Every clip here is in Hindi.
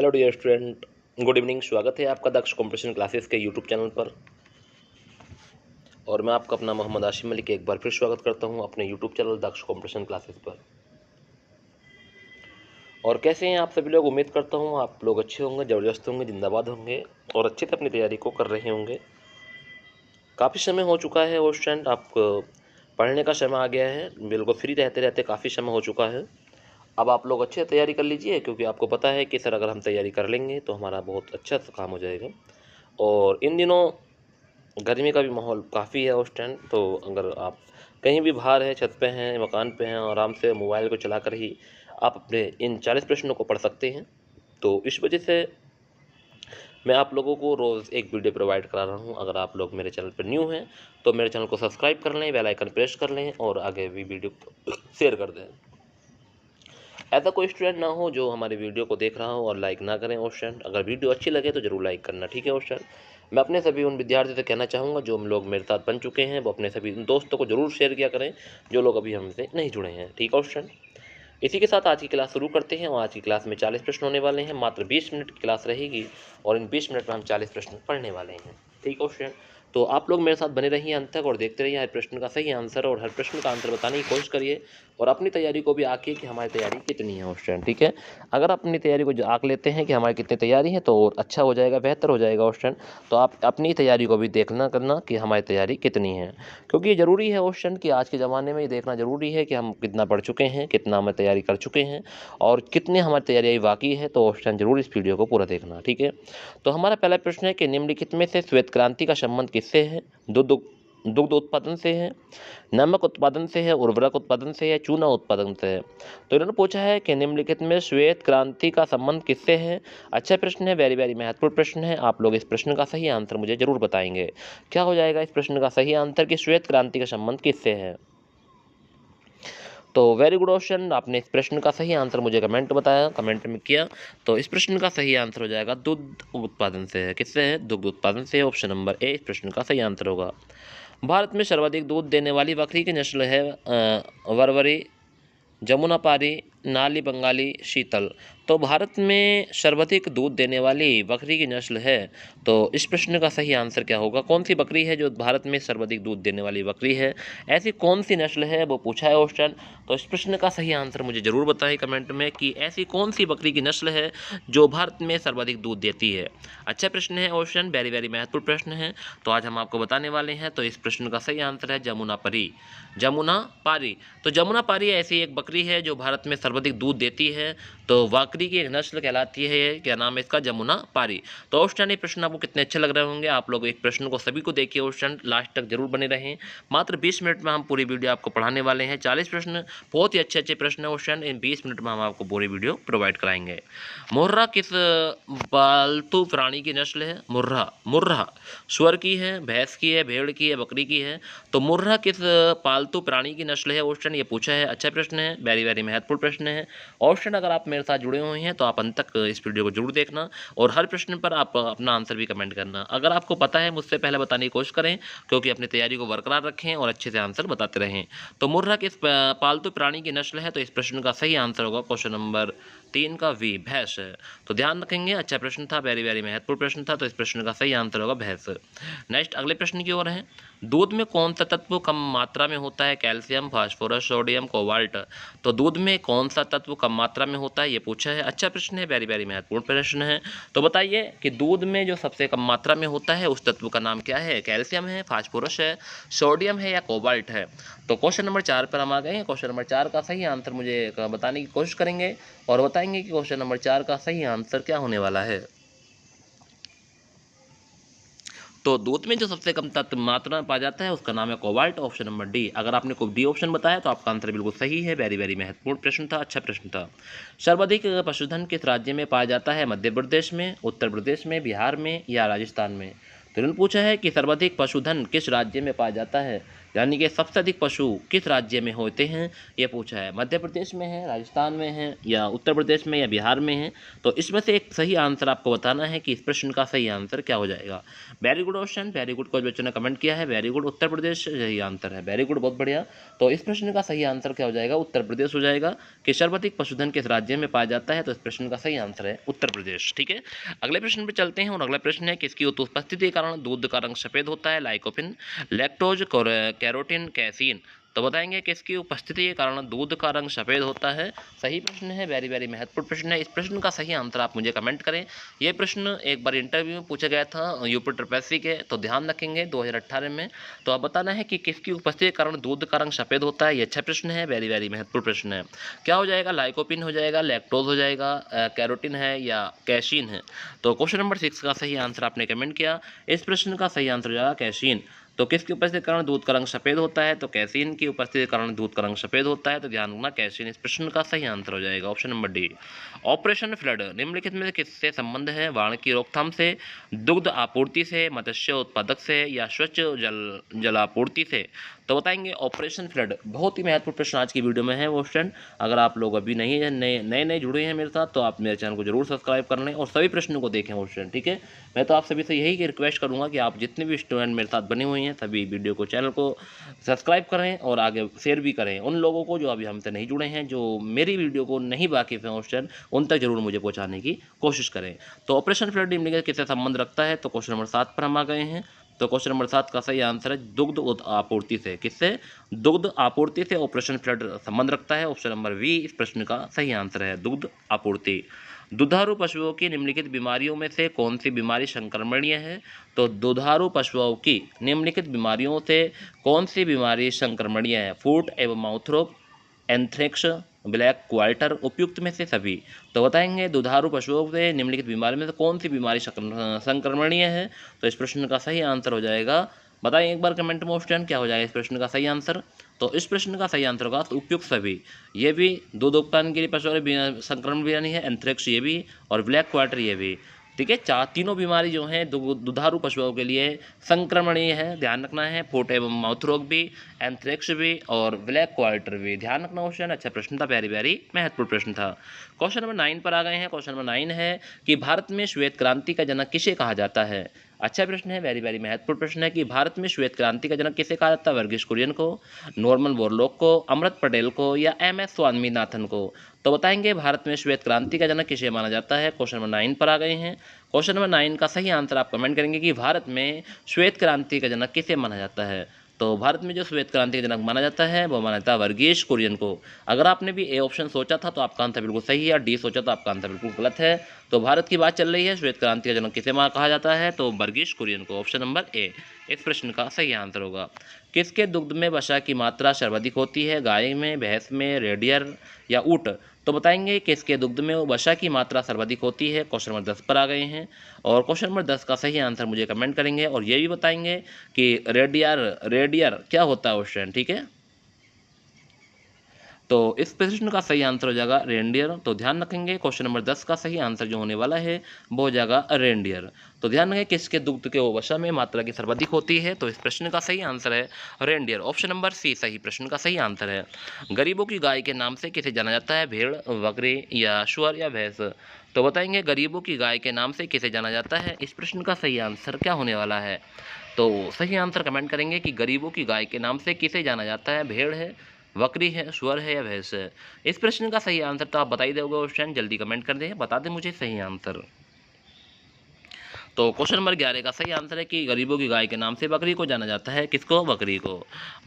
Hello dear student, good evening. स्वागत है आपका दक्ष कॉम्पिटिशन क्लासेस के यूट्यूब चैनल पर। और मैं आपका अपना मोहम्मद आशिम मलिक एक बार फिर स्वागत करता हूं अपने यूट्यूब चैनल दक्ष कॉम्पिटिशन क्लासेस पर। और कैसे हैं आप सभी लोग? उम्मीद करता हूं आप लोग अच्छे होंगे, ज़बरदस्त होंगे, जिंदाबाद होंगे और अच्छे से अपनी तैयारी को कर रहे होंगे। काफ़ी समय हो चुका है और स्टूडेंट आप पढ़ने का समय आ गया है। बिल्कुल फ्री रहते रहते काफ़ी समय हो चुका है। अब आप लोग अच्छे से तैयारी कर लीजिए, क्योंकि आपको पता है कि सर अगर हम तैयारी कर लेंगे तो हमारा बहुत अच्छा सा काम हो जाएगा। और इन दिनों गर्मी का भी माहौल काफ़ी है उस टाइम, तो अगर आप कहीं भी बाहर हैं, छत पे हैं, मकान पे हैं, आराम से मोबाइल को चलाकर ही आप अपने इन 40 प्रश्नों को पढ़ सकते हैं। तो इस वजह से मैं आप लोगों को रोज़ एक वीडियो प्रोवाइड करा रहा हूं। अगर आप लोग मेरे चैनल पर न्यू हैं तो मेरे चैनल को सब्सक्राइब कर लें, बेल आइकन प्रेस कर लें और आगे भी वीडियो शेयर कर दें। ऐसा कोई स्टूडेंट ना हो जो हमारी वीडियो को देख रहा हो और लाइक ना करें। और स्टूडेंट अगर वीडियो अच्छी लगे तो जरूर लाइक करना, ठीक है। और स्टूडेंट मैं अपने सभी उन विद्यार्थियों से कहना चाहूँगा जो लोग मेरे साथ बन चुके हैं वो अपने सभी दोस्तों को जरूर शेयर किया करें जो लोग अभी हमसे नहीं जुड़े हैं, ठीक है। और स्टूडेंट इसी के साथ आज की क्लास शुरू करते हैं। और आज की क्लास में 40 प्रश्न होने वाले हैं। मात्र 20 मिनट की क्लास रहेगी और इन 20 मिनट में हम 40 प्रश्न पढ़ने वाले हैं, ठीक है स्टूडेंट। तो आप लोग मेरे साथ बने रहिए अंत तक और देखते रहिए हर प्रश्न का सही आंसर और हर प्रश्न का आंसर बताने की कोशिश करिए। और अपनी तैयारी को भी आंकिए कि हमारी तैयारी कितनी है स्टूडेंट, ठीक है। अगर अपनी तैयारी को आंक लेते हैं कि हमारी कितनी तैयारी है तो और अच्छा हो जाएगा, बेहतर हो जाएगा स्टूडेंट। तो आप अपनी तैयारी को भी देखना करना कि हमारी तैयारी कितनी है, क्योंकि ये ज़रूरी है स्टूडेंट कि आज के ज़माने में ये देखना ज़रूरी है कि हम कितना पढ़ चुके हैं, कितना हम तैयारी कर चुके हैं और कितनी हमारी तैयारी बाकी है। तो स्टूडेंट जरूर इस वीडियो को पूरा देखना, ठीक है। तो हमारा पहला प्रश्न है कि निम्नलिखित में से श्वेत क्रांति का संबंध किससे है? दुग्ध उत्पादन से है, नमक उत्पादन से है, उर्वरक उत्पादन से है, चूना उत्पादन से है। तो इन्होंने पूछा है कि निम्नलिखित में श्वेत क्रांति का संबंध किससे है। अच्छा प्रश्न है, वेरी वेरी महत्वपूर्ण प्रश्न है। आप लोग इस प्रश्न का सही आंसर मुझे जरूर बताएंगे। क्या हो जाएगा इस प्रश्न का सही आंसर कि श्वेत क्रांति का संबंध किससे है? तो वेरी गुड क्वेश्चन, आपने इस प्रश्न का सही आंसर मुझे कमेंट में किया। तो इस प्रश्न का सही आंसर हो जाएगा दुग्ध उत्पादन से है। किससे है? दुग्ध उत्पादन से। ऑप्शन नंबर ए इस प्रश्न का सही आंसर होगा। भारत में सर्वाधिक दूध देने वाली बकरी की नस्ल है वरवरी, जमुनापारी, नाली बंगाली, शीतल। तो भारत में सर्वाधिक दूध देने वाली बकरी की नस्ल है। तो इस प्रश्न का सही आंसर क्या होगा? कौन सी बकरी है जो भारत में सर्वाधिक दूध देने वाली बकरी है? ऐसी कौन सी नस्ल है वो पूछा है क्वेश्चन। तो इस प्रश्न का सही आंसर मुझे जरूर बताएं कमेंट में कि ऐसी कौन सी बकरी की नस्ल है जो भारत में सर्वाधिक दूध देती है। अच्छा प्रश्न है क्वेश्चन, वेरी वेरी महत्वपूर्ण प्रश्न है। तो आज हम आपको बताने वाले हैं। तो इस प्रश्न का सही आंसर है जमुनापारी। जमुनापारी। तो जमुनापारी ऐसी एक बकरी है जो भारत में सर्वाधिक दूध देती है। तो बकरी की एक नस्ल कहलाती है, क्या नाम है इसका? जमुनापारी। तो क्वेश्चन ये प्रश्न आपको कितने अच्छे लग रहे होंगे। आप लोग एक प्रश्न को सभी को देखिए क्वेश्चन, लास्ट तक जरूर बने रहें। मात्र 20 मिनट में हम पूरी वीडियो आपको पढ़ाने वाले हैं। 40 प्रश्न, बहुत ही अच्छे प्रश्न है क्वेश्चन। इन 20 मिनट में हम आपको पूरी वीडियो प्रोवाइड कराएंगे। मुर्रा किस पालतू प्राणी की नस्ल है? मुर्रा सुअर की है, भैंस की है, भेड़ की है, बकरी की है। तो मुर्रा किस पालतू प्राणी की नस्ल है क्वेश्चन ये पूछा है। अच्छा प्रश्न है, वेरी वेरी महत्वपूर्ण प्रश्न है। ऑप्शन अगर आप मेरे साथ जुड़े हुए हैं तो आप अंत तक इस वीडियो को जरूर देखना और हर प्रश्न पर आप अपना आंसर भी कमेंट करना। अगर आपको पता है मुझसे पहले बताने की कोशिश करें, क्योंकि अपनी तैयारी को बरकरार रखें और अच्छे से आंसर बताते रहें। तो मुर्रा किस पालतू प्राणी की नस्ल है? तो इस प्रश्न का सही आंसर होगा क्वेश्चन नंबर 3 का वी, भैंस है। तो ध्यान रखेंगे, अच्छा प्रश्न था, वेरी वेरी महत्वपूर्ण प्रश्न था। तो इस प्रश्न का सही आंसर होगा भैंस। नेक्स्ट अगले प्रश्न की ओर है। दूध में कौन सा तत्व कम मात्रा में होता है? Calcium, phosphorus, sodium, cobalt. तो दूध में कौन सा तत्व कम मात्रा में होता है ये पूछा है। अच्छा प्रश्न है, वेरी वेरी महत्वपूर्ण प्रश्न है। तो बताइए कि दूध में जो सबसे कम मात्रा में होता है उस तत्व का नाम क्या है? कैल्शियम है, फास्फोरस है, सोडियम है या कोबाल्ट है? तो क्वेश्चन नंबर 4 पर हम आ गए हैं। क्वेश्चन नंबर 4 का सही आंसर मुझे बताने की कोशिश करेंगे और बताएंगे कि क्वेश्चन नंबर 4 का सही आंसर क्या होने वाला है। तो दूध में जो सबसे कम तत्व मात्रा में पाया जाता है उसका नाम है कोबाल्ट। Option number D. अगर आपने कोई डी ऑप्शन बताया तो आपका आंसर बिल्कुल सही है। वेरी वेरी महत्वपूर्ण प्रश्न था, अच्छा प्रश्न था। सर्वाधिक पशुधन किस राज्य में पाया जाता है? मध्य प्रदेश में, उत्तर प्रदेश में, बिहार में या राजस्थान में? तो इन्होंने पूछा है कि सर्वाधिक पशुधन किस राज्य में पाया जाता है? यानी कि सबसे अधिक पशु किस राज्य में होते हैं, ये पूछा है। मध्य प्रदेश में है, राजस्थान में है, या उत्तर प्रदेश में, या बिहार में है। तो इसमें से एक सही आंसर आपको बताना है कि इस प्रश्न का सही आंसर क्या हो जाएगा। Very good question, very good. कुछ बच्चों ने कमेंट किया है, वेरी गुड, उत्तर प्रदेश यही आंसर है। वेरी गुड, बहुत बढ़िया। तो इस प्रश्न का सही आंसर क्या हो जाएगा, उत्तर प्रदेश हो जाएगा। कि सर्वाधिक पशुधन किस राज्य में पाया जाता है, तो इस प्रश्न का सही आंसर है उत्तर प्रदेश। ठीक है, अगले प्रश्न पर चलते हैं। और अगला प्रश्न है, किसकी उपस्थिति के कारण दूध का रंग सफेद होता है। Lycopene, lactose, carotene, casein. तो बताएंगे किसकी उपस्थिति के कारण दूध का रंग सफ़ेद होता है। सही प्रश्न है, वेरी वेरी महत्वपूर्ण प्रश्न है। इस प्रश्न का सही आंसर आप मुझे कमेंट करें। ये प्रश्न एक बार इंटरव्यू में पूछा गया था यूपी ट्रिपल के, तो ध्यान रखेंगे 2018 में। तो अब बताना है कि किसकी उपस्थिति के कारण दूध का रंग सफ़ेद होता है। ये अच्छा प्रश्न है, वेरी वेरी महत्वपूर्ण प्रश्न है। क्या हो जाएगा, लाइकोपिन हो जाएगा, लैक्टोज हो जाएगा, कैरोटीन है, या कैसीन है। तो क्वेश्चन नंबर 6 का सही आंसर आपने कमेंट किया। इस प्रश्न का सही आंसर हो जाएगा कैसीन। तो किसकी उपस्थिति के कारण दूध का रंग सफ़ेद होता है, तो कैसीन की उपस्थिति के कारण दूध का रंग सफ़ेद होता है। तो ध्यान रखना, कैसीन इस प्रश्न का सही आंसर हो जाएगा, option number D. Operation flood निम्नलिखित में से किससे संबंध है। बाढ़ की रोकथाम से, दुग्ध आपूर्ति से, मत्स्य उत्पादक से, या स्वच्छ जलापूर्ति से। तो बताएंगे ऑपरेशन फ्लड। बहुत ही महत्वपूर्ण प्रश्न आज की वीडियो में है वो स्टूडेंट। अगर आप लोग अभी नहीं है, नए जुड़े हैं मेरे साथ, तो आप मेरे चैनल को जरूर सब्सक्राइब कर लें और सभी प्रश्नों को देखें वो स्टूडेंट। ठीक है, मैं तो आप सभी से यही रिक्वेस्ट करूंगा कि आप जितने भी स्टूडेंट मेरे साथ बने हुए हैं सभी वीडियो को, चैनल को सब्सक्राइब करें और आगे शेयर भी करें उन लोगों को जो अभी हमसे नहीं जुड़े हैं, जो मेरी वीडियो को नहीं वाकिफ हैं क्वेश्चन, उन तक जरूर मुझे पहुंचाने की कोशिश करें। तो ऑपरेशन फ्लड निम्नलिखित किससे संबंध रखता है, तो क्वेश्चन नंबर 7 पर हम आ गए हैं। तो क्वेश्चन नंबर 7 का सही आंसर है दुग्ध आपूर्ति से। किससे, दुग्ध आपूर्ति से ऑपरेशन फ्लड संबंध रखता है। ऑप्शन नंबर वी इस प्रश्न का सही आंसर है, दुग्ध आपूर्ति। दुधारू पशुओं की निम्नलिखित बीमारियों में से कौन सी बीमारी संक्रमणीय है। तो दुधारू पशुओं की निम्नलिखित बीमारियों से कौन सी बीमारी संक्रमणीय है। फूट एवं माउथ रोग, एंथ्रेक्स, ब्लैक क्वार्टर, उपयुक्त में से सभी। तो बताएंगे दुधारू पशुओं से निम्नलिखित बीमारी में से कौन सी बीमारी संक्रमणीय है। तो इस प्रश्न का सही आंसर हो जाएगा, बताएं एक बार कमेंट में ऑप्शन क्या हो जाएगा इस प्रश्न का सही आंसर। तो इस प्रश्न का सही आंसर होगा उपयुक्त सभी। ये भी दूध उत्पादन के लिए पशु संक्रमण बीमारी है, एंथ्रेक्स ये भी, और ब्लैक क्वार्टर ये भी। ठीक है, तीनों बीमारी जो हैं दुधारू पशुओं के लिए संक्रमणीय है, ध्यान रखना है। फुट एवं माउथ रोग भी, एंथ्रेक्स भी, और ब्लैक क्वार्टर भी, ध्यान रखना क्वेश्चन। अच्छा प्रश्न था, प्यारी प्यारी महत्वपूर्ण प्रश्न था। क्वेश्चन नंबर 9 पर आ गए हैं। क्वेश्चन नंबर 9 है कि भारत में श्वेत क्रांति का जनक किसे कहा जाता है। अच्छा प्रश्न है, वेरी वेरी महत्वपूर्ण प्रश्न है कि भारत में श्वेत क्रांति का जनक किसे कहा जाता है। वर्गीस कुरियन को, नॉर्मन बोरलॉग को, अमृत पटेल को, या MS स्वामीनाथन को। तो बताएंगे भारत में श्वेत क्रांति का जनक किसे माना जाता है। क्वेश्चन नंबर 9 पर आ गए हैं। क्वेश्चन नंबर 9 का सही आंसर आप कमेंट करेंगे कि भारत में श्वेत क्रांति का जनक किसे माना जाता है। तो भारत में जो श्वेत क्रांति का जनक माना जाता है वो माना जाता है वर्गीस कुरियन को। अगर आपने भी ए ऑप्शन सोचा था तो आपका आंसर बिल्कुल सही है, और डी सोचा तो आपका आंसर बिल्कुल गलत है। तो भारत की बात चल रही है, श्वेत क्रांति का जनक किसे कहा जाता है, तो वर्गीस कुरियन को। ऑप्शन नंबर ए इस प्रश्न का सही आंसर होगा। किसके दुग्ध में वसा की मात्रा सर्वाधिक होती है। गाय में, भैंस में, रेडियर, या ऊँट। तो बताएंगे किसके दुग्ध में वसा की मात्रा सर्वाधिक होती है। क्वेश्चन नंबर 10 पर आ गए हैं। और क्वेश्चन नंबर 10 का सही आंसर मुझे कमेंट करेंगे, और ये भी बताएंगे कि रेडियर क्या होता है क्वेश्चन। ठीक है, तो इस प्रश्न का सही आंसर हो जाएगा रेंडियर। तो ध्यान रखेंगे क्वेश्चन नंबर 10 का सही आंसर जो होने वाला है वो हो जाएगा रेंडियर। तो ध्यान रखें किसके दुग्ध के वसा में मात्रा की सर्वाधिक होती है। तो इस प्रश्न का सही आंसर है रेंडियर। ऑप्शन नंबर सी सही प्रश्न का सही आंसर है। गरीबों की गाय के नाम से किसे जाना जाता है। भेड़, बकरी, या सुअर, या भैंस। तो बताएंगे गरीबों की गाय के नाम से किसे जाना जाता है। इस प्रश्न का सही आंसर क्या होने वाला है। तो सही आंसर कमेंट करेंगे कि गरीबों की गाय के नाम से किसे जाना जाता है। भेड़ है, बकरी है, सुअर है, या भैंस है। इस प्रश्न का सही आंसर तो आप बता ही दोगे क्वेश्चन, जल्दी कमेंट कर दें, बता दें मुझे सही आंसर। तो क्वेश्चन नंबर 11 का सही आंसर है कि गरीबों की गाय के नाम से बकरी को जाना जाता है। किसको, बकरी को।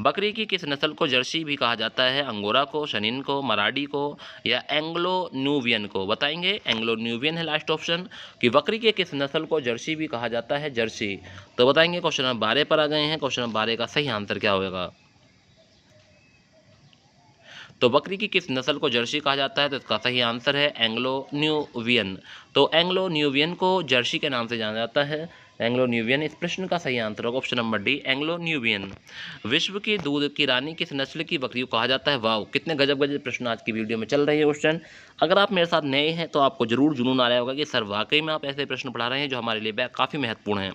बकरी की किस नस्ल को जर्सी भी कहा जाता है। अंगोरा को, शनीन को, मराठी को, या एंग्लो न्यूबियन को। बताएंगे एंग्लो न्यूबियन है लास्ट ऑप्शन, कि बकरी के किस नस्ल को जर्सी भी कहा जाता है, जर्सी। तो बताएंगे क्वेश्चन नंबर 12 पर आ गए हैं। क्वेश्चन नंबर 12 का सही आंसर क्या होगा। तो बकरी की किस नस्ल को जर्सी कहा जाता है। तो इसका सही आंसर है एंग्लो न्यूबियन। तो एंग्लो न्यूबियन को जर्सी के नाम से जाना जाता है। Anglo Nubian. इस प्रश्न का सही आंसर होगा option number D, Anglo Nubian. विश्व की दूध की रानी किस नस्ल की बकरी को कहा जाता है? वाह, कितने गजब गजब प्रश्न आज की वीडियो में चल रहे हैं क्वेश्चन। अगर आप मेरे साथ नए हैं तो आपको जरूर जुनून आ रहा होगा कि सर वाकई में आप ऐसे प्रश्न पढ़ा रहे हैं जो हमारे लिए काफ़ी महत्वपूर्ण हैं।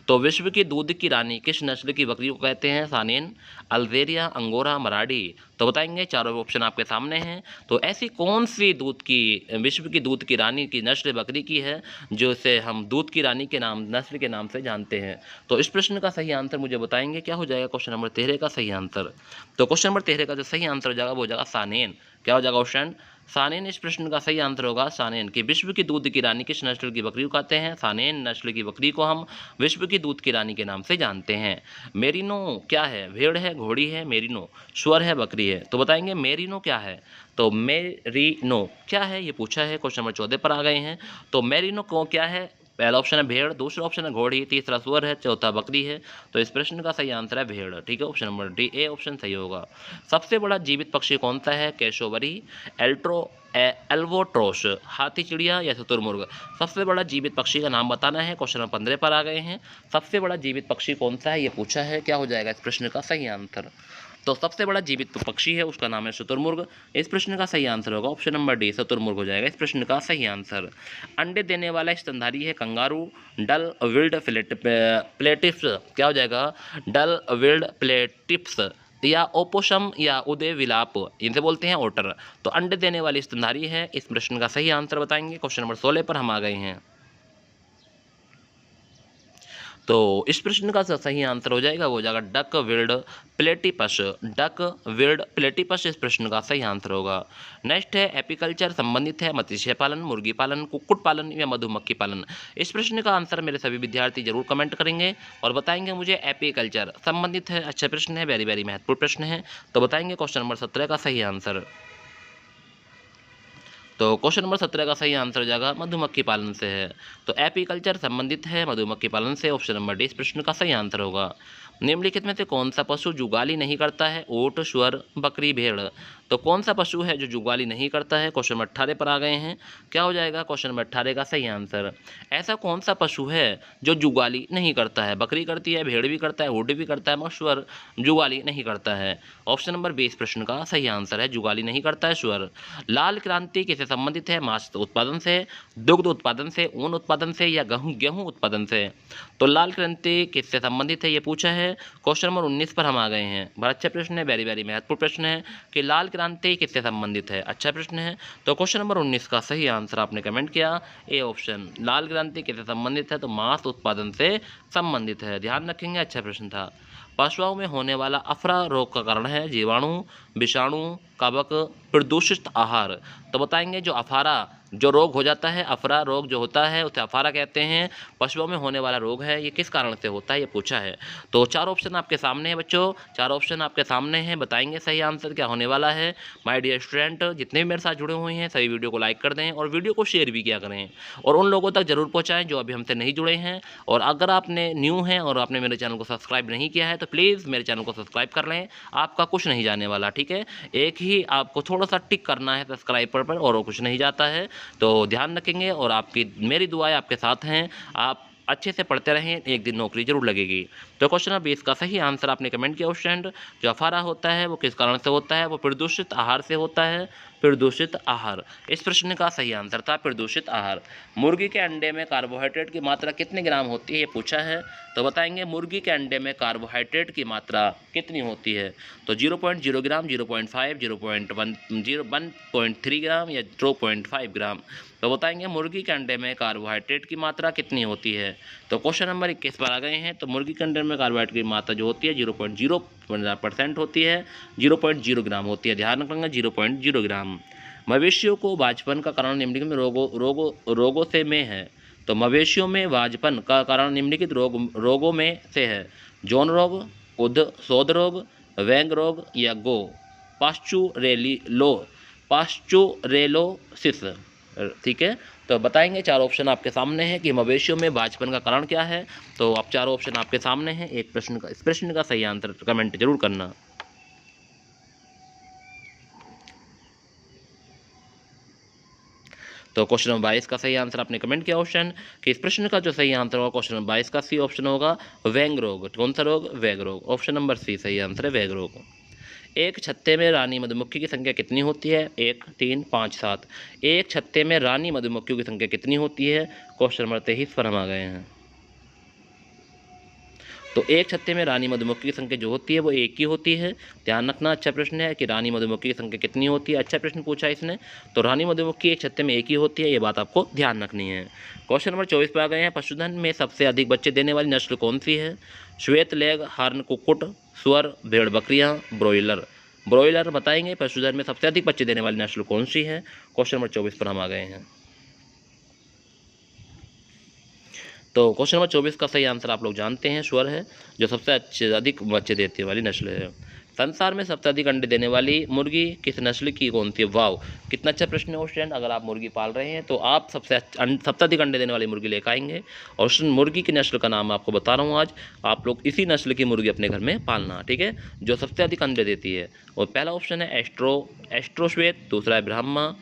तो विश्व की दूध की रानी किस नस्ल की बकरी को कहते हैं? सानेन, अल्जेरिया, अंगोरा, मराठी। तो बताएंगे, चारों ऑप्शन आपके सामने हैं। तो ऐसी कौन सी दूध की विश्व की दूध की रानी की नस्ल बकरी की है जो इसे हम दूध की रानी के नाम नस्ल के नाम से जानते हैं? तो इस प्रश्न का सही आंसर मुझे बताएंगे, क्या हो जाएगा क्वेश्चन नंबर 13 का सही आंसर? तो क्वेश्चन नंबर 13 का जो सही आंसर हो जाएगा वो हो जाएगा सानेन। क्या हो जाएगा ऑप्शन? सानेन। इस प्रश्न का सही आंसर होगा सानेन। कि विश्व की दूध की रानी किस नस्ल की बकरी को कहते हैं? सानेन नस्ल की बकरी को हम विश्व की दूध की रानी के नाम से जानते हैं। मेरिनो क्या है? भेड़ है, घोड़ी है, मेरिनो सुअर है, बकरी है? तो बताएंगे मेरिनो क्या है? तो मेरिनो क्या है ये पूछा है, क्वेश्चन नंबर 14 पर आ गए हैं। तो मेरिनो को क्या है? पहला ऑप्शन है भेड़, दूसरा ऑप्शन है घोड़ी, तीसरा सुअर है, चौथा बकरी है। तो इस प्रश्न का सही आंसर है भेड़। ठीक है, option number D, A option सही होगा। सबसे बड़ा जीवित पक्षी कौन सा है? कैशोवरी, एल्वोट्रोस, हाथी, चिड़िया या शुतुरमुर्ग? सबसे बड़ा जीवित पक्षी का नाम बताना है। क्वेश्चन नंबर 15 पर आ गए हैं। सबसे बड़ा जीवित पक्षी कौन सा है ये पूछा है। क्या हो जाएगा इस प्रश्न का सही आंसर? तो सबसे बड़ा जीवित पक्षी है उसका नाम है शुतुरमुर्ग। इस प्रश्न का सही आंसर होगा ऑप्शन नंबर डी, शुतुरमुर्ग हो जाएगा इस प्रश्न का सही आंसर। अंडे देने वाला स्तनधारी है कंगारू, डल विल्ड प्लेटिप्स। क्या हो जाएगा? डल विल्ड प्लेटिप्स या ओपोसम या उदय विलाप, इनसे बोलते हैं ओटर। तो अंडे देने वाली स्तनधारी है। इस प्रश्न का सही आंसर बताएंगे। क्वेश्चन नंबर 16 पर हम आ गए हैं। तो इस प्रश्न का सही आंसर हो जाएगा वो हो जाएगा duck billed platypus. Duck billed platypus इस प्रश्न का सही आंसर होगा। नेक्स्ट है एपीकल्चर, संबंधित है मत्स्य पालन, मुर्गी पालन, कुक्कुट पालन या मधुमक्खी पालन? इस प्रश्न का आंसर मेरे सभी विद्यार्थी जरूर कमेंट करेंगे और बताएंगे मुझे एपीकल्चर संबंधित है। अच्छा प्रश्न है, वेरी वेरी महत्वपूर्ण प्रश्न है। तो बताएंगे क्वेश्चन नंबर 17 का सही आंसर। तो क्वेश्चन नंबर 17 का सही आंसर हो जाएगा मधुमक्खी पालन से है। तो एपीकल्चर संबंधित है मधुमक्खी पालन से, ऑप्शन नंबर डी इस प्रश्न का सही आंसर होगा। निम्नलिखित में से कौन सा पशु जुगाली नहीं करता है? ऊंट, सुअर, बकरी, भेड़? तो कौन सा पशु है जो जुगाली नहीं करता है? क्वेश्चन नंबर 18 पर आ गए हैं। क्या हो जाएगा क्वेश्चन नंबर 18 का सही आंसर? ऐसा कौन सा पशु है जो जुगाली नहीं करता है? बकरी करती है, भेड़ भी करता है, ऊंट भी करता है, मगर सुअर जुगाली नहीं करता है। ऑप्शन नंबर 20 प्रश्न का सही आंसर है, जुगाली नहीं करता है सुअर। लाल क्रांति किससे संबंधित है? मांस उत्पादन से, दुग्ध उत्पादन से, ऊन उत्पादन से या गेहूं उत्पादन से? तो लाल क्रांति किससे संबंधित है ये पूछा है। क्वेश्चन नंबर 19 पर हम आ गए हैं। बड़ा अच्छा प्रश्न है, वेरी वेरी महत्वपूर्ण प्रश्न है कि लाल क्रांति किससे संबंधित है। अच्छा प्रश्न है। तो क्वेश्चन नंबर 19 का सही आंसर आपने कमेंट किया, ए ऑप्शन। लाल क्रांति किससे संबंधित है? तो मांस उत्पादन से संबंधित है, ध्यान रखेंगे। अच्छा प्रश्न था। पशुओं में होने वाला अफरा रोग का कारण है? जीवाणु, विषाणु, कवक, प्रदूषित आहार? तो बताएंगे जो अफारा जो रोग हो जाता है, अफरा रोग जो होता है उसे अफारा कहते हैं। पशुओं में होने वाला रोग है, ये किस कारण से होता है ये पूछा है। तो चार ऑप्शन आपके सामने हैं बच्चों, चार ऑप्शन आपके सामने हैं। बताएंगे सही आंसर क्या होने वाला है। माय डियर स्टूडेंट, जितने भी मेरे साथ जुड़े हुए हैं सभी वीडियो को लाइक कर दें और वीडियो को शेयर भी किया करें और उन लोगों तक जरूर पहुँचाएँ जो अभी हमसे नहीं जुड़े हैं। और अगर आपने न्यू हैं और आपने मेरे चैनल को सब्सक्राइब नहीं किया है तो प्लीज़ मेरे चैनल को सब्सक्राइब कर लें, आपका कुछ नहीं जाने वाला। ठीक है, एक ही आपको थोड़ा सा टिक करना है सब्सक्राइबर पर और कुछ नहीं जाता है। तो ध्यान रखेंगे और आपकी मेरी दुआएं आपके साथ हैं। आप अच्छे से पढ़ते रहें, एक दिन नौकरी जरूर लगेगी। तो क्वेश्चन नंबर 20 का सही आंसर आपने कमेंट किया स्टूडेंट। जो अफारा होता है वो किस कारण से होता है? वो प्रदूषित आहार से होता है। प्रदूषित आहार इस प्रश्न का सही आंसर था, प्रदूषित आहार। मुर्गी के अंडे में कार्बोहाइड्रेट की मात्रा कितने ग्राम होती है ये पूछा है। तो बताएंगे मुर्गी के अंडे में कार्बोहाइड्रेट की मात्रा कितनी होती है। तो 0.0 ग्राम, 0.5, 1.3 ग्राम या 0.5 ग्राम? तो बताएंगे मुर्गी के अंडे में कार्बोहाइड्रेट की मात्रा कितनी होती है। तो क्वेश्चन नंबर 21 पर आ गए हैं। तो मुर्गी के अंडे में कार्बोहाइड्रेट की मात्रा जो होती है 0.0% होती है, 0.0 ग्राम होती है, ध्यान रखना 0.0 ग्राम। मवेशियों को बांझपन का कारण निम्नलिखित में रोगों से में है। तो मवेशियों में बांझपन का कारण निम्नलिखित रोगों में से है। जौन रोग, शोध रोग, वैंग रोग या गो पास्चुरेलोसिस? ठीक है, तो बताएंगे चार ऑप्शन आपके सामने हैं कि मवेशियों में बांझपन का कारण क्या है। तो आप चारों ऑप्शन आपके सामने हैं। एक प्रश्न का इस प्रश्न का सही आंसर कमेंट जरूर करना। तो क्वेश्चन नंबर 22 का सही आंसर आपने कमेंट किया ऑप्शन कि इस प्रश्न का जो सही आंसर होगा क्वेश्चन नंबर 22 का सी ऑप्शन होगा वैंग रोग। कौन सा रोग? वैंग रोग। ऑप्शन नंबर सी सही आंसर है वैंग रोग। एक छत्ते में रानी मधुमक्खी की संख्या कितनी होती है? 1, 3, 5, 7। एक छत्ते में रानी मधुमक्खियों की संख्या कितनी होती है? क्वेश्चन नंबर 23 पर हम आ गए हैं। तो एक छत्ते में रानी मधुमक्खी की संख्या जो होती है वो एक ही होती है। ध्यान रखना, अच्छा प्रश्न है कि रानी मधुमक्खी की संख्या कितनी होती है। अच्छा प्रश्न पूछा इसने। तो रानी मधुमक्खी एक छत्ते में एक ही होती है, ये बात आपको ध्यान रखनी है। क्वेश्चन नंबर 24 पर आ गए हैं। पशुधन में सबसे अधिक बच्चे देने वाली नस्ल कौन सी है? श्वेत लेग, हर्न, कुक्कुट, सुअर, भेड़ बकरियां, ब्रोइलर। ब्रोइलर बताएंगे पशुधन में सबसे अधिक बच्चे देने वाली नस्ल कौन सी है। क्वेश्चन नंबर 24 पर हम आ गए हैं। तो क्वेश्चन नंबर 24 का सही आंसर आप लोग जानते हैं सुअर है, जो सबसे अधिक बच्चे देने वाली नस्ल है। संसार में सबसे अधिक अंडे देने वाली मुर्गी किस नस्ल की कौन सी है? वाव, कितना अच्छा प्रश्न है क्वेश्चन। अगर आप मुर्गी पाल रहे हैं तो आप सबसे अधिक अंडे देने वाली मुर्गी लेकर आएंगे। और मुर्गी की नस्ल का नाम आपको बता रहा हूँ आज। आप लोग इसी नस्ल की मुर्गी अपने घर में पालना, ठीक है, जो सबसे अधिक अंडे देती है। और पहला ऑप्शन है एस्ट्रोश्वेत, दूसरा है ब्राह्मा,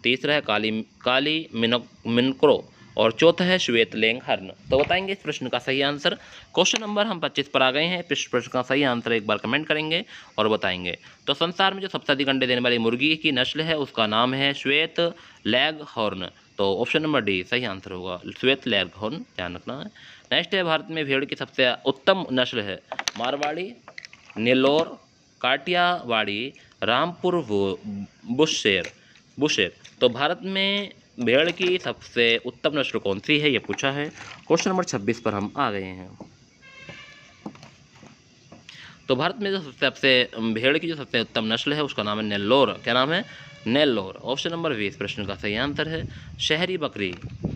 तीसरा है काली मिनक्रो और चौथा है श्वेत लेंग हर्न। तो बताएंगे इस प्रश्न का सही आंसर। क्वेश्चन नंबर हम 25 पर आ गए हैं। इस प्रश्न का सही आंसर एक बार कमेंट करेंगे और बताएंगे। तो संसार में जो सबसे अधिक अंडे देने वाली मुर्गी की नस्ल है उसका नाम है श्वेत लेग हॉर्न। तो ऑप्शन नंबर डी सही आंसर होगा, श्वेत लेग हॉर्न, ध्यान रखना है। नेक्स्ट है, भारत में भेड़ की सबसे उत्तम नस्ल है मारवाड़ी, नेल्लोर, काठियावाड़ी, रामपुर बुशेर। तो भारत में भेड़ की सबसे उत्तम नस्ल कौन सी है, ये पूछा है। क्वेश्चन नंबर 26 पर हम आ गए हैं। तो भारत में जो सबसे भेड़ की जो सबसे उत्तम नस्ल है उसका नाम है नेल्लोर। क्या नाम है? नेल्लोर। ऑप्शन नंबर 20 प्रश्न का सही आंसर है। शहरी बकरी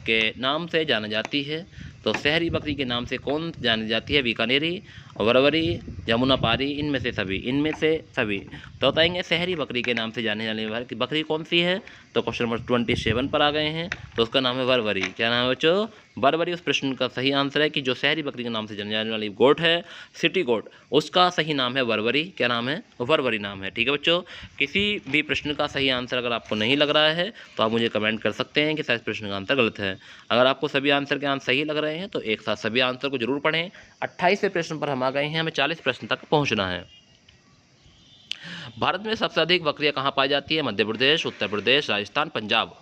के नाम से जानी जाती है। तो शहरी बकरी के नाम से कौन जानी जाती है? बीकानेरी, वरवरी, जमुनापारी, इनमें से सभी। तो बताएंगे शहरी बकरी के नाम से जाने जाने वाली बकरी कौन सी है। तो क्वेश्चन नंबर 27 पर आ गए हैं। तो उसका नाम है वरवरी। क्या नाम है बच्चों? वरवरी उस प्रश्न का सही आंसर है कि जो शहरी बकरी के नाम से जाने जाने वाली गोट है, सिटी गोट, उसका सही नाम है वरवरी। क्या नाम है? वरवरी नाम है, ठीक है बच्चों। किसी भी प्रश्न का सही आंसर अगर आपको नहीं लग रहा है तो आप मुझे कमेंट कर सकते हैं कि शायद प्रश्न का आंसर गलत है। अगर आपको सभी आंसर के आंसर सही लग रहे हैं तो एक साथ सभी आंसर को जरूर पढ़ें। 28वें प्रश्न पर हम आ गए हैं, हमें 40 प्रश्न तक पहुंचना है। भारत में सबसे अधिक बकरियां कहां पाई जाती है? मध्य प्रदेश, उत्तर प्रदेश, राजस्थान, पंजाब।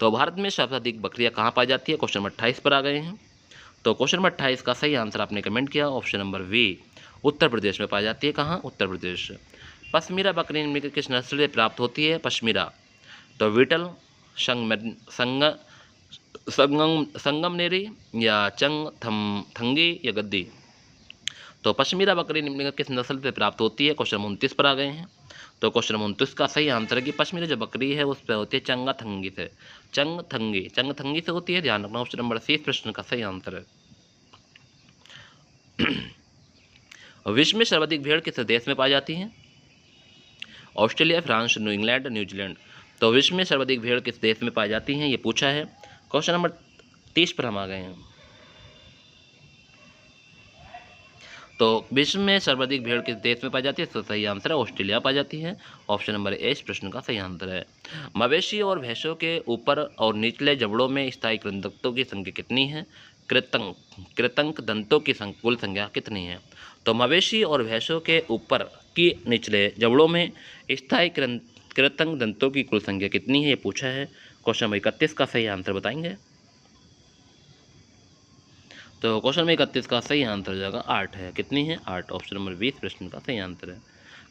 तो भारत में सबसे अधिक बकरियां कहां पाई जाती है? क्वेश्चन नंबर 28 पर आ गए हैं। तो क्वेश्चन नंबर 28 का सही आंसर आपने कमेंट किया, option number we, Uttar Pradesh में पाई जाती है। कहां? उत्तर प्रदेश। पश्मीरा बकरी निम्न में किस नस्ल से प्राप्त होती है? पश्मीरा। तो विटल, संगमनेरी या थंगी या गद्दी। तो पश्मीरा बकरी निम्नलिखित किस नस्ल से प्राप्त होती है? क्वेश्चन 29 पर आ गए हैं। तो क्वेश्चन 29 का सही आंसर है कि पश्मीरा जो बकरी है उस पर होती है चंगाथंगी से। चंगथंगी से होती है, ध्यान रखना। ऑप्शन नंबर सी प्रश्न का सही आंसर है। विश्व में सर्वाधिक भेड़ किस देश में पाई जाती है? Australia, France, England, New Zealand. तो विश्व में सर्वाधिक भेड़ किस देश में पाई जाती है, ये पूछा है। क्वेश्चन नंबर 30 पर हम आ गए हैं। तो विश्व में सर्वाधिक भेड़ किस देश में पाई जाती है? तो सही आंसर है ऑस्ट्रेलिया पाई जाती है। ऑप्शन नंबर ए इस प्रश्न का सही आंसर है। मवेशी और भैंसों के ऊपर और निचले जबड़ों में स्थायी कृंतकों की संख्या कितनी है? कृंतक दंतों की कुल संख्या कितनी है? तो मवेशी और भैंसों के ऊपर की निचले जबड़ों में स्थायी कृंतक दंतों की कुल संख्या कितनी है, ये पूछा है। क्वेश्चन नंबर 31 का सही आंसर बताएंगे। तो क्वेश्चन नंबर 31 का सही आंसर हो जाएगा 8 है। कितनी है? 8। ऑप्शन नंबर 20 प्रश्न का सही आंसर है।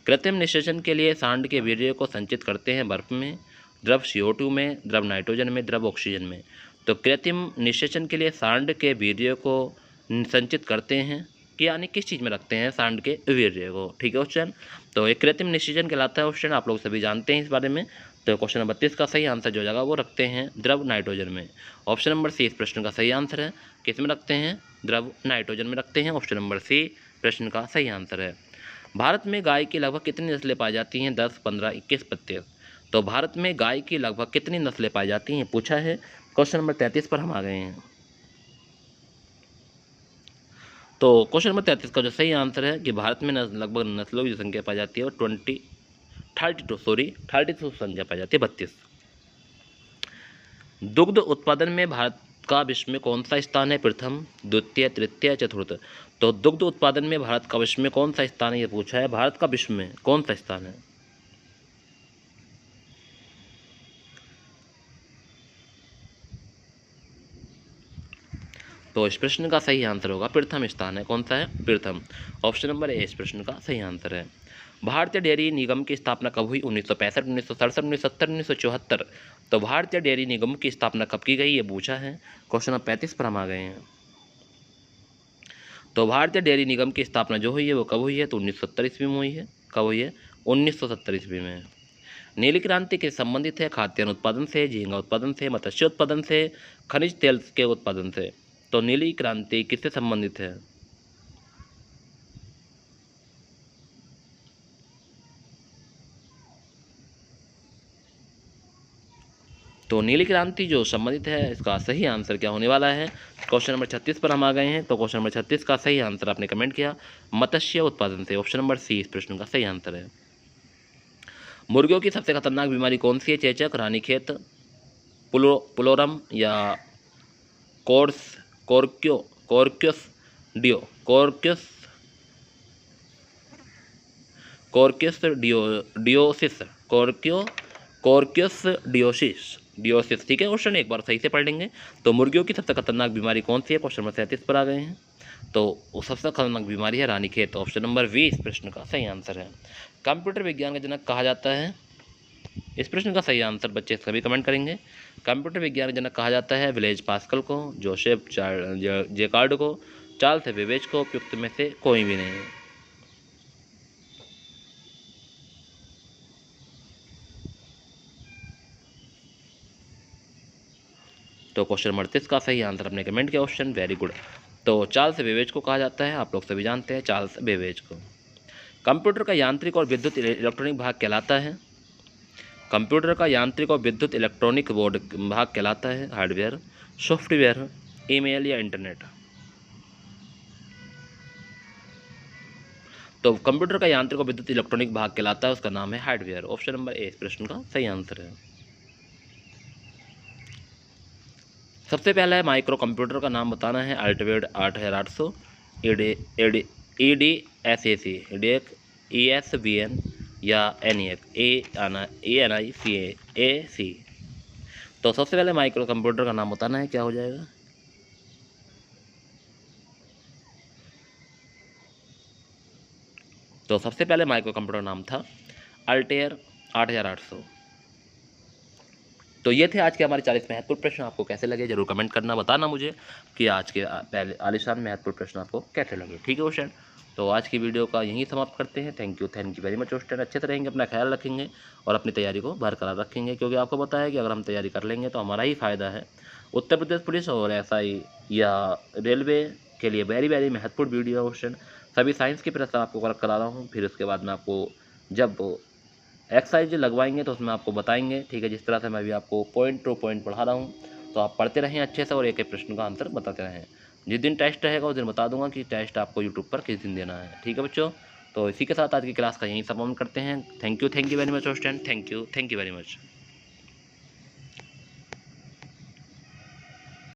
कृत्रिम निषेचन के लिए सांड के वीर्य को संचित करते हैं बर्फ में, द्रव CO2 में, द्रव नाइट्रोजन में, द्रव ऑक्सीजन में। तो कृत्रिम निषेचन के लिए सांड के वीर्य को संचित करते हैं कि यानी किस चीज़ में रखते हैं सांड के वीर्य को, ठीक है क्वेश्चन। तो एक कृत्रिम निषेचन कहलाता है क्वेश्चन, आप लोग सभी जानते हैं इस बारे में। तो क्वेश्चन नंबर 32 का सही आंसर जो जाएगा वो रखते हैं द्रव नाइट्रोजन में। ऑप्शन नंबर सी इस प्रश्न का सही आंसर है। किस में रखते हैं? द्रव नाइट्रोजन में रखते हैं। ऑप्शन नंबर सी प्रश्न का सही आंसर है। भारत में गाय की लगभग कितनी नस्लें पाई जाती हैं? 10, 15, 21, 25। तो भारत में गाय की लगभग कितनी नस्लें पाई जाती हैं, पूछा है। क्वेश्चन नंबर 33 पर हम आ गए हैं। तो क्वेश्चन नंबर 33 का जो सही आंसर है कि भारत में लगभग नस्लों की संख्या पाई जाती है और 32 संख्या पाई जाती है 32। दुग्ध उत्पादन में भारत का विश्व में कौन सा स्थान है? प्रथम, द्वितीय, तृतीय, चतुर्थ। तो दुग्ध उत्पादन में भारत का विश्व में कौन सा स्थान है, ये पूछा है। भारत का विश्व में कौन सा स्थान है? तो इस प्रश्न का सही आंसर होगा प्रथम स्थान है। कौन सा है? प्रथम। ऑप्शन नंबर ए इस प्रश्न का सही आंसर है। भारतीय डेयरी निगम की स्थापना कब हुई? 1965, 1967, 1970, 1974। तो भारतीय डेयरी निगम की स्थापना कब की गई, ये पूछा है। क्वेश्चन नंबर 35 पर हम आ गए हैं। तो भारतीय डेयरी निगम की स्थापना जो हुई है वो कब हुई है? तो 1970 ईस्वी में हुई है। कब हुई है? 1970 ईस्वी में। नीली क्रांति के संबंधित है? खाद्यान्न उत्पादन से, झींगा उत्पादन से, मत्स्य उत्पादन से, खनिज तेल के उत्पादन से। तो नीली क्रांति किससे संबंधित है? तो नीली क्रांति जो संबंधित है, इसका सही आंसर क्या होने वाला है? क्वेश्चन नंबर 36 पर हम आ गए हैं। तो क्वेश्चन नंबर 36 का सही आंसर आपने कमेंट किया मत्स्य उत्पादन से। ऑप्शन नंबर सी इस प्रश्न का सही आंसर है। मुर्गियों की सबसे खतरनाक बीमारी कौन सी है? चेचक, रानीखेत, पुलोरम या कोर्स कोर्क्यो कोर्क्यस डियो कोर्क्यस कोर्क्यस डियोसिस कोर्क्यस डियोसिस। ठीक है, क्वेश्चन एक बार सही से पढ़ लेंगे। तो मुर्गियों की सबसे खतरनाक बीमारी कौन सी है? क्वेश्चन नंबर 37 पर आ गए हैं। तो वो सबसे खतरनाक बीमारी है रानीखेत। ऑप्शन नंबर 20 इस प्रश्न का सही आंसर है। कंप्यूटर विज्ञान का जनक कहा जाता है? इस प्रश्न का सही आंसर बच्चे सभी कमेंट करेंगे। कंप्यूटर विज्ञान का जनक कहा जाता है ब्लेज पास्कल को, जोसेफ जेकार्ड को, चार्ल्स बेबेज को, उपयुक्त में से कोई भी नहीं। तो क्वेश्चन नंबर 38 का सही आंसर आपने कमेंट किया ऑप्शन, वेरी गुड। तो चार्ल्स बेबेज को कहा जाता है, आप लोग सभी जानते हैं चार्ल्स बेबेज को। कंप्यूटर का यांत्रिक और विद्युत इलेक्ट्रॉनिक भाग कहलाता है? कंप्यूटर का यांत्रिक और विद्युत इलेक्ट्रॉनिक बोर्ड भाग कहलाता है हार्डवेयर, सॉफ्टवेयर, ईमेल या इंटरनेट। तो कंप्यूटर का यांत्रिक और विद्युत इलेक्ट्रॉनिक भाग कहलाता है, उसका नाम है हार्डवेयर। ऑप्शन नंबर ए इस प्रश्न का सही आंसर है। सबसे पहला है माइक्रो कंप्यूटर का नाम बताना है। अल्टीवेड 8800, EDSAC, EDEC, ESVN या ENICAC। तो सबसे पहले माइक्रो कंप्यूटर का नाम बताना है, क्या हो जाएगा? तो सबसे पहले माइक्रो कंप्यूटर नाम था अल्टेयर 8800। तो ये थे आज के हमारे 40 महत्वपूर्ण प्रश्न। आपको कैसे लगे जरूर कमेंट करना, बताना मुझे कि आज के पहले आलिशान महत्वपूर्ण प्रश्न आपको कैसे लगे। ठीक है क्वेश्चन, तो आज की वीडियो का यहीं समाप्त करते हैं। Thank you very much question. अच्छे से रहेंगे, अपना ख्याल रखेंगे और अपनी तैयारी को बरकरार रखेंगे, क्योंकि आपको पता है कि अगर हम तैयारी कर लेंगे तो हमारा ही फ़ायदा है। उत्तर प्रदेश पुलिस और SI या रेलवे के लिए वेरी महत्वपूर्ण वीडियो क्वेश्चन सभी साइंस के प्रश्न आपको करा रहा हूँ। फिर उसके बाद में आपको जब एक्सरसाइज लगवाएंगे तो उसमें आपको बताएंगे। ठीक है, जिस तरह से मैं भी आपको पॉइंट टू पॉइंट पढ़ा रहा हूँ, तो आप पढ़ते रहें अच्छे से और एक एक प्रश्न का आंसर बताते रहें। जिस दिन टेस्ट रहेगा उस दिन बता दूंगा कि टेस्ट आपको यूट्यूब पर किस दिन देना है। ठीक है बच्चों, तो इसी के साथ आज की क्लास का यहीं समापन करते हैं। Thank you very much student. Thank you very much.